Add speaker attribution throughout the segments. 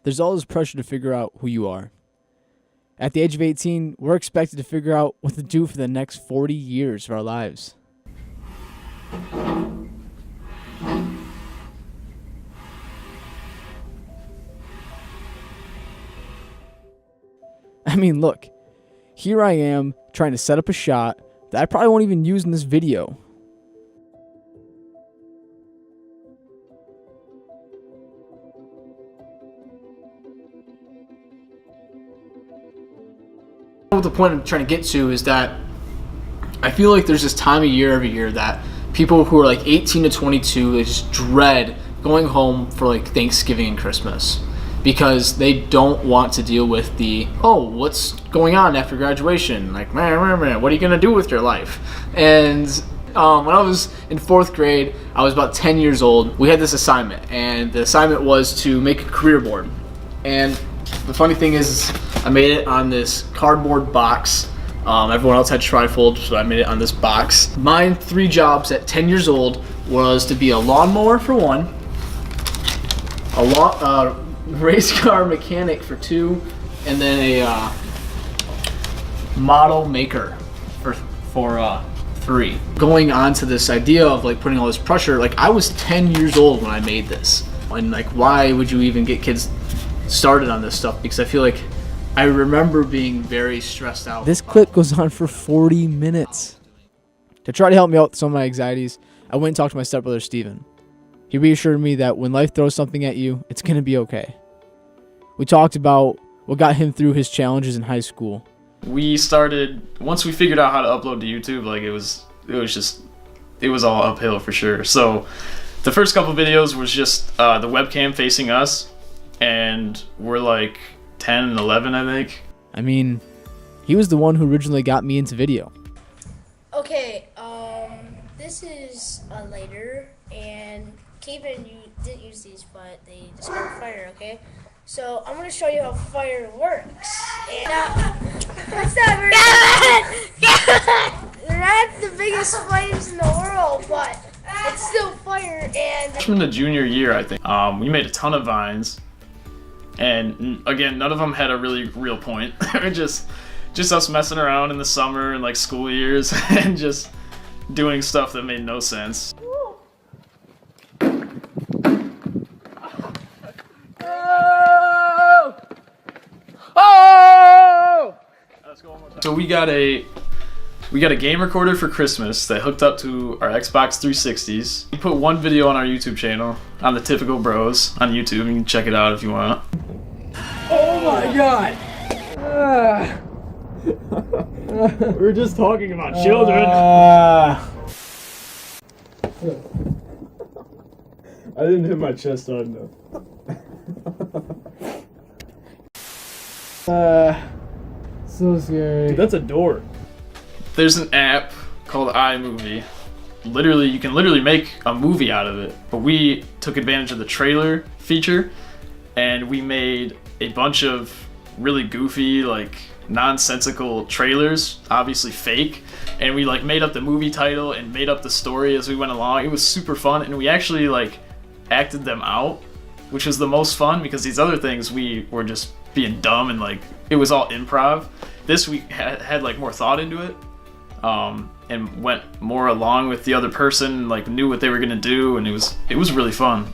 Speaker 1: there's all this pressure to figure out who you are. At the age of 18, we're expected to figure out what to do for the next 40 years of our lives. I mean, look, here I am trying to set up a shot that I probably won't even use in this video.
Speaker 2: What the point I'm trying to get to is that I feel like there's this time of year every year that people who are like 18 to 22, they just dread going home for like Thanksgiving and Christmas because they don't want to deal with the, oh, what's going on after graduation? Like, man, what are you going to do with your life? And when I was in 4th grade, I was about 10 years old. We had this assignment, and the assignment was to make a career board. And the funny thing is, I made it on this cardboard box. Everyone else had trifold, so I made it on this box. My 3 jobs at 10 years old was to be a lawnmower for 1, a race car mechanic for 2, and then a model maker for 3. Going on to this idea of like putting all this pressure, like I was 10 years old when I made this. And like, why would you even get kids started on this stuff? Because I feel like I remember being very stressed out.
Speaker 1: This clip goes on for 40 minutes. To try to help me out with some of my anxieties, I went and talked to my stepbrother, Steven. He reassured me that when life throws something at you, it's going to be okay. We talked about what got him through his challenges in high school.
Speaker 3: We started, once we figured out how to upload to YouTube, like it was all uphill for sure. So the first couple videos was just the webcam facing us, and we're like 10 and 11, I think.
Speaker 1: I mean, he was the one who originally got me into video.
Speaker 4: Okay, this is a lighter, and cavemen you didn't use these, but they discovered fire, okay? So I'm gonna show you how fire works. And it's not very they're not the biggest flames in the world, but it's still fire. And
Speaker 3: From the junior year, I think, we made a ton of vines, and again, none of them had a really real point. They were just us messing around in the summer and like school years and just doing stuff that made no sense. So we got a game recorder for Christmas that hooked up to our Xbox 360s. We put one video on our YouTube channel, on the Typical Bros on YouTube. You can check it out if you want.
Speaker 1: Oh my god!
Speaker 2: We were just talking about children.
Speaker 5: I didn't hit my chest hard enough. So scary.
Speaker 2: Dude, that's a door.
Speaker 3: There's an app called iMovie. You can literally make a movie out of it. But we took advantage of the trailer feature, and we made a bunch of really goofy, like nonsensical trailers, obviously fake, and we like made up the movie title and made up the story as we went along. It was super fun, and we actually like acted them out, which was the most fun because these other things we were just being dumb and like it was all improv. This we had like more thought into it, and went more along with the other person, like knew what they were gonna do, and it was really fun.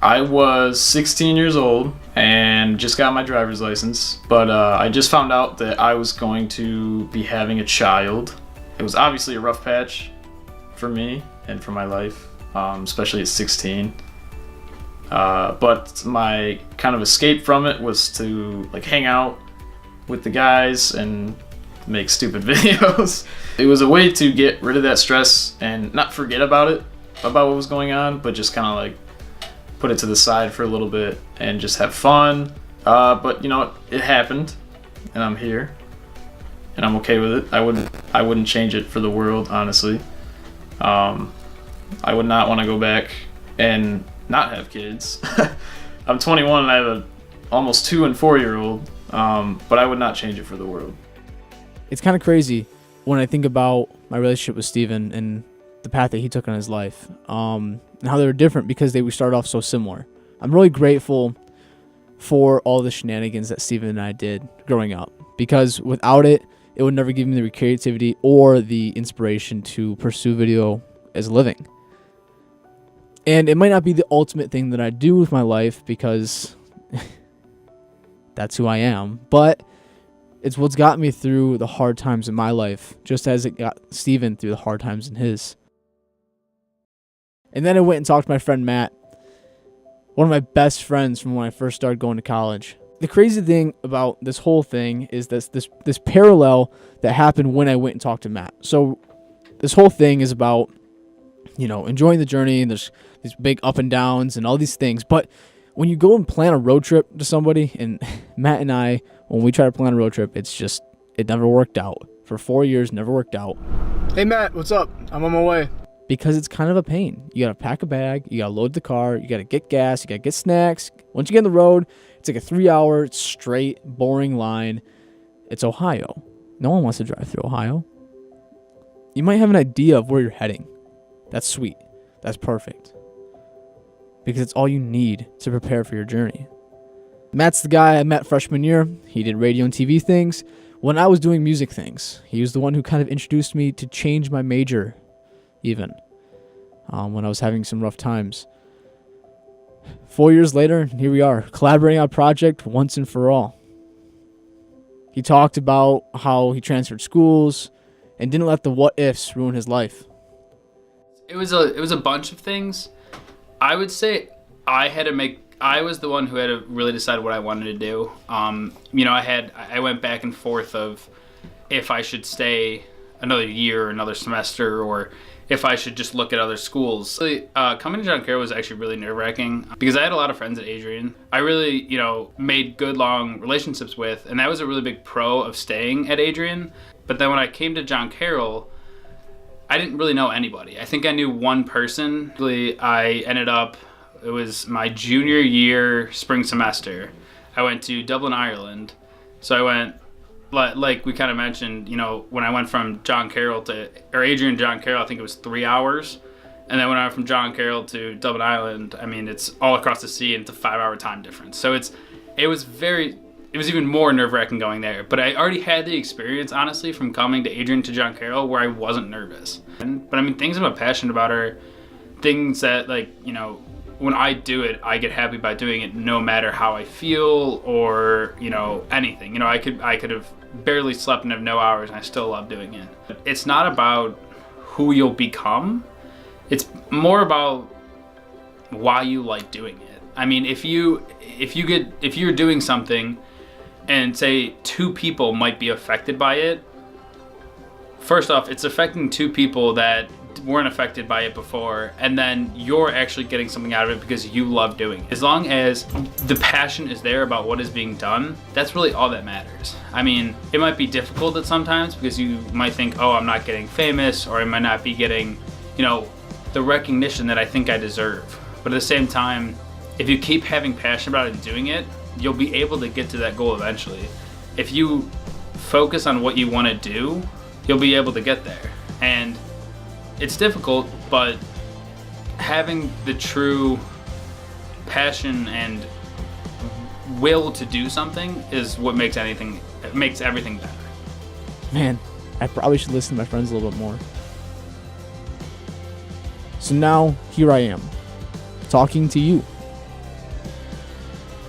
Speaker 3: I was 16 years old and just got my driver's license, but I just found out that I was going to be having a child. It was obviously a rough patch for me and for my life, especially at 16. But my kind of escape from it was to like hang out with the guys and make stupid videos. It was a way to get rid of that stress and not forget about it, about what was going on, but just kind of like put it to the side for a little bit and just have fun. But you know what? It happened, and I'm here, and I'm okay with it. I wouldn't change it for the world, honestly. I would not want to go back and not have kids. I'm 21 and I have a almost 2 and 4-year-old, but I would not change it for the world.
Speaker 1: It's kind of crazy when I think about my relationship with Steven and the path that he took in his life, and how they were different because we started off so similar. I'm really grateful for all the shenanigans that Steven and I did growing up, because without it, it would never give me the creativity or the inspiration to pursue video as a living. And it might not be the ultimate thing that I do with my life because that's who I am, but it's what's got me through the hard times in my life, just as it got Steven through the hard times in his. And then I went and talked to my friend Matt, one of my best friends from when I first started going to college. The crazy thing about this whole thing is this parallel that happened when I went and talked to Matt. So this whole thing is about, you know, enjoying the journey, and there's these big up and downs and all these things. But when you go and plan a road trip to somebody, and Matt and I, when we try to plan a road trip, it never worked out. For 4 years, never worked out.
Speaker 2: Hey Matt, what's up? I'm on my way.
Speaker 1: Because it's kind of a pain. You got to pack a bag, you got to load the car, you got to get gas, you got to get snacks. Once you get on the road, it's like a 3-hour straight, boring line. It's Ohio. No one wants to drive through Ohio. You might have an idea of where you're heading. That's sweet. That's perfect. Because it's all you need to prepare for your journey. Matt's the guy I met freshman year. He did radio and TV things when I was doing music things. He was the one who kind of introduced me to change my major, even when I was having some rough times. 4 years later, here we are, collaborating on a project once and for all. He talked about how he transferred schools and didn't let the what ifs ruin his life.
Speaker 6: It was a bunch of things. I would say I was the one who had to really decide what I wanted to do. I went back and forth of if I should stay another year, another semester, or if I should just look at other schools. Coming to John Carroll was actually really nerve-wracking because I had a lot of friends at Adrian. I really, made good, long relationships with, and that was a really big pro of staying at Adrian. But then when I came to John Carroll, I didn't really know anybody. I think I knew one person. It was my junior year spring semester. I went to Dublin, Ireland. So I went, like we kind of mentioned, when I went from Adrian to John Carroll, I think it was 3 hours. And then when I went from John Carroll to Dublin, Ireland, it's all across the sea and it's a 5-hour time difference. So it was even more nerve-wracking going there. But I already had the experience, honestly, from coming to Adrian to John Carroll where I wasn't nervous. But things I'm passionate about are things that, when I do it, I get happy by doing it no matter how I feel or, anything. I could have barely slept and have no hours and I still love doing it. It's not about who you'll become. It's more about why you like doing it. If you're doing something and say 2 people might be affected by it, first off, it's affecting 2 people that weren't affected by it before, and then you're actually getting something out of it because you love doing it. As long as the passion is there about what is being done, that's really all that matters. It might be difficult at sometimes because you might think, oh, I'm not getting famous, or I might not be getting, the recognition that I think I deserve. But at the same time, if you keep having passion about it and doing it, you'll be able to get to that goal eventually. If you focus on what you want to do, you'll be able to get there. And it's difficult, but having the true passion and will to do something is what makes everything better.
Speaker 1: Man, I probably should listen to my friends a little bit more. So now, here I am, talking to you.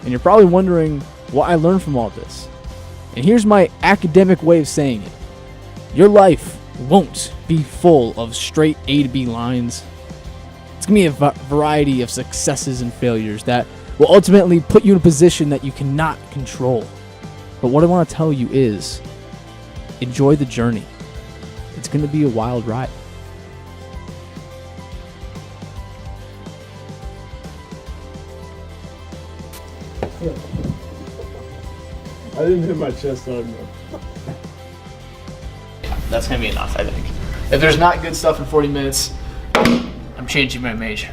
Speaker 1: And you're probably wondering what I learned from all this. And here's my academic way of saying it. Your life won't be full of straight A to B lines. It's going to be a variety of successes and failures that will ultimately put you in a position that you cannot control. But what I want to tell you is, enjoy the journey. It's going to be a wild ride.
Speaker 5: I didn't hit my chest hard enough.
Speaker 2: That's gonna be enough, I think. If there's not good stuff in 40 minutes, I'm changing my major.